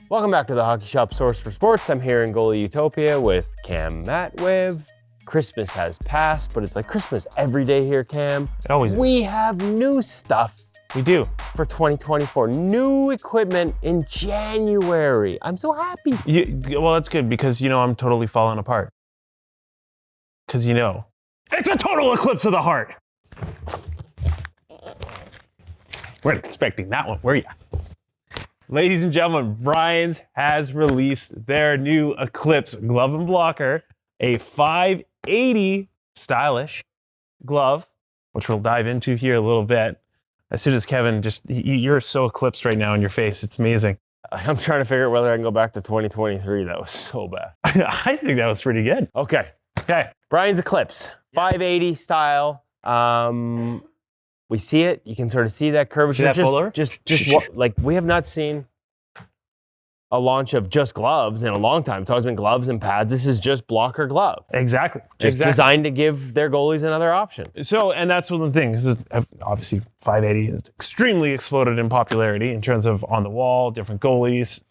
Welcome back to the Hockey Shop Source for Sports. I'm here in Goalie Utopia with Cam Matwiv. Christmas has passed, but it's like Christmas every day here, Cam. It always is. We have new stuff. We do. For 2024. New equipment in January. I'm so happy. Well, that's good because I'm totally falling apart. Because it's a total eclipse of the heart. Weren't expecting that one, were you? Ladies and gentlemen, Brian's has released their new Eclipse glove and blocker, a 580 stylish glove, which we'll dive into here a little bit. As soon as Kevin, you're so eclipsed right now in your face. It's amazing. I'm trying to figure out whether I can go back to 2023. That was so bad. I think that was pretty good. Okay. Brian's Eclipse, 580 style. We see it. You can sort of see that curvature. See that fuller? Like we have not seen a launch of just gloves in a long time. It's always been gloves and pads. This is just blocker glove. Exactly. Designed to give their goalies another option. So, and that's one of the things. Obviously, 580 has extremely exploded in popularity in terms of on the wall, different goalies.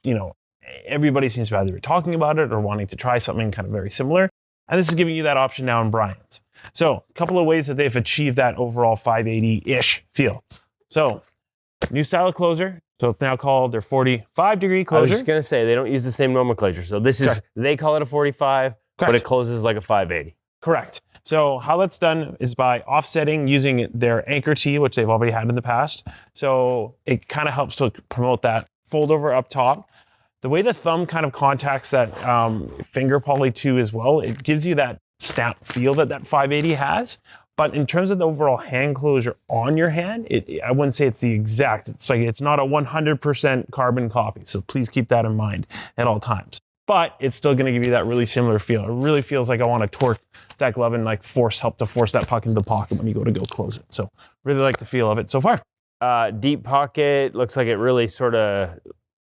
Everybody seems to either be talking about it or wanting to try something kind of very similar. And this is giving you that option now in Brian's. So, a couple of ways that they've achieved that overall 580-ish feel. So, new style of closer. So it's now called their 45-degree closer. I was just going to say, they don't use the same nomenclature. So this is, they call it a 45, but it closes like a 580. Correct. So how that's done is by offsetting using their anchor tee, which they've already had in the past. So it kind of helps to promote that fold over up top. The way the thumb kind of contacts that finger poly too as well, it gives you that snap feel that 580 has. But in terms of the overall hand closure on your hand, I wouldn't say it's the exact. It's not a 100% carbon copy. So please keep that in mind at all times. But it's still going to give you that really similar feel. It really feels like I want to torque that glove and help to force that puck into the pocket when you go to close it. So really like the feel of it so far. Deep pocket, looks like it really sort of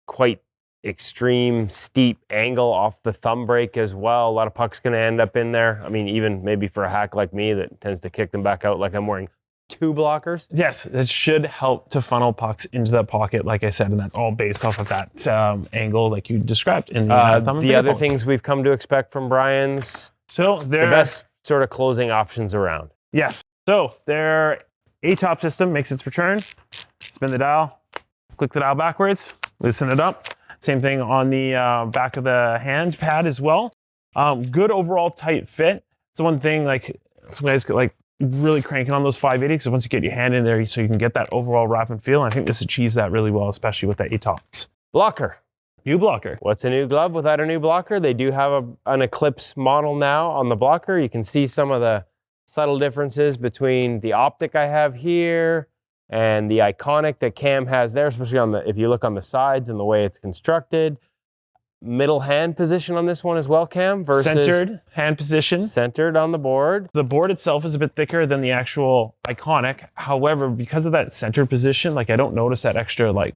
quite extreme steep angle off the thumb break as well. A lot of pucks going to end up in there. I mean, even maybe for a hack like me that tends to kick them back out like I'm wearing two blockers. Yes, it should help to funnel pucks into that pocket, like I said, and that's all based off of that angle like you described in the other things we've come to expect from Brian's. So they're the best sort of closing options around. Yes. So their A-top system makes its return. Spin the dial, click the dial backwards, loosen it up. Same thing on the back of the hand pad as well. Good overall tight fit. It's the one thing some guys get really cranking on those 580 because once you get your hand in there so you can get that overall wrap and feel. And I think this achieves that really well, especially with the A-tops. Blocker. New blocker. What's a new glove without a new blocker? They do have an Eclipse model now on the blocker. You can see some of the subtle differences between the optic I have here and the iconic that Cam has there, especially if you look on the sides and the way it's constructed. Middle hand position on this one as well, Cam, versus centered hand position. Centered on the board. The board itself is a bit thicker than the actual iconic. However, because of that center position, I don't notice that extra, I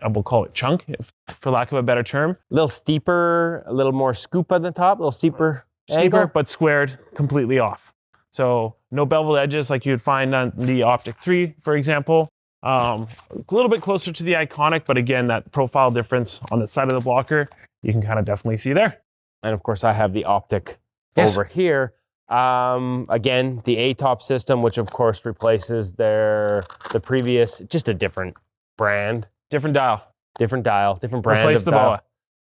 will call it chunk, for lack of a better term. A little steeper, a little more scoop on the top, a little steeper angle. But squared completely off. So no beveled edges like you'd find on the Optic 3, for example. A little bit closer to the iconic, but again, that profile difference on the side of the blocker, you can kind of definitely see there. And of course, I have the Optic over here. Again, the A-top system, which of course replaces the previous, just a different brand. Different dial, different brand. Replace the BOA.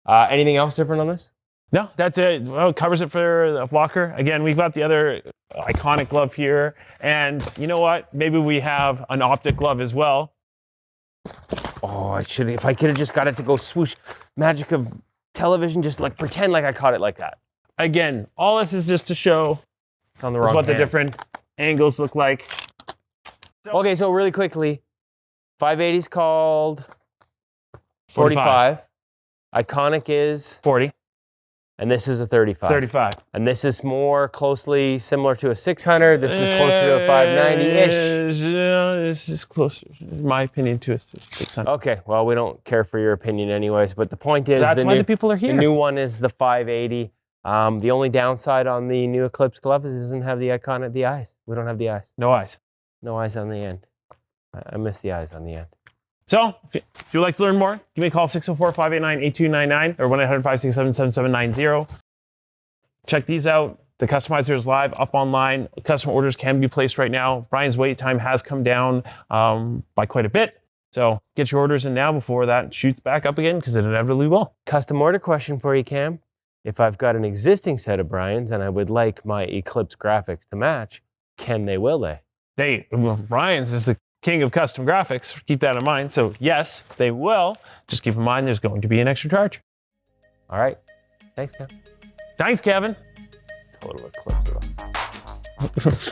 Anything else different on this? No, that's it. Well, it covers it for the blocker. Again, we've got the other iconic glove here. And you know what? Maybe we have an Optic glove as well. Oh, if I could have just got it to go swoosh. Magic of television, just pretend like I caught it like that. Again, all this is just to show on the wrong what hand. The different angles look like. Okay, so really quickly, 580 is called 45. Iconic is 40. And this is a 35. 35. And this is more closely similar to a 600. This is closer to a 590-ish. This is closer, in my opinion, to a 600. Okay, well, we don't care for your opinion anyways. But the point is, that's why the people are here. The new one is the 580. The only downside on the new Eclipse glove is it doesn't have the iconic, the eyes. We don't have the eyes. No eyes. No eyes on the end. I miss the eyes on the end. So if you'd like to learn more, give me a call, 604-589-8299 or 1-800-567-7790. Check these out. The customizer is live, up online. Custom orders can be placed right now. Brian's wait time has come down by quite a bit. So get your orders in now before that shoots back up again, because it inevitably will. Custom order question for you, Cam. If I've got an existing set of Brian's and I would like my Eclipse graphics to match, will they? Brian's is the king of custom graphics. Keep that in mind. So yes, they will. Just keep in mind there's going to be an extra charge. All right. Thanks, Cam. Thanks, Kevin. Total Eclipse.